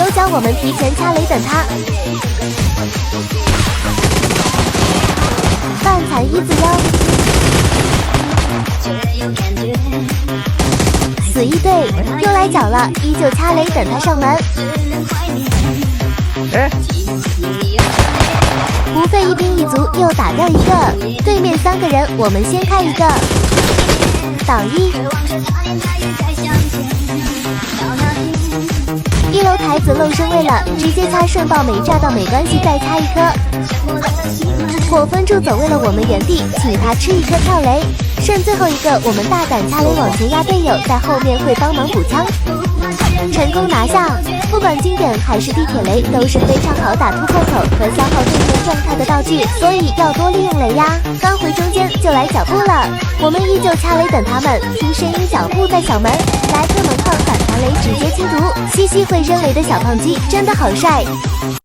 都教我们提前掐雷等他。半残一字腰，死一队又来搅了，依旧掐雷等他上门。不费一兵一卒又打掉一个，对面3个人，我们先开一个。挡一。1楼台子漏身位了，直接掐顺爆没炸到没关系，再掐一颗。火分柱走位了，我们原地，请他吃一颗跳雷。剩最后一个，我们大胆掐雷往前压队友，在后面会帮忙补枪。成功拿下，不管经典还是地铁雷，都是非常好打突破口和消耗对面状态的道具，所以要多利用雷呀。刚回中间就来脚步了，我们依旧掐雷等他们，听声音脚步在小门，来个门框反弹雷直接清毒，西西会扔雷的小胖鸡真的好帅。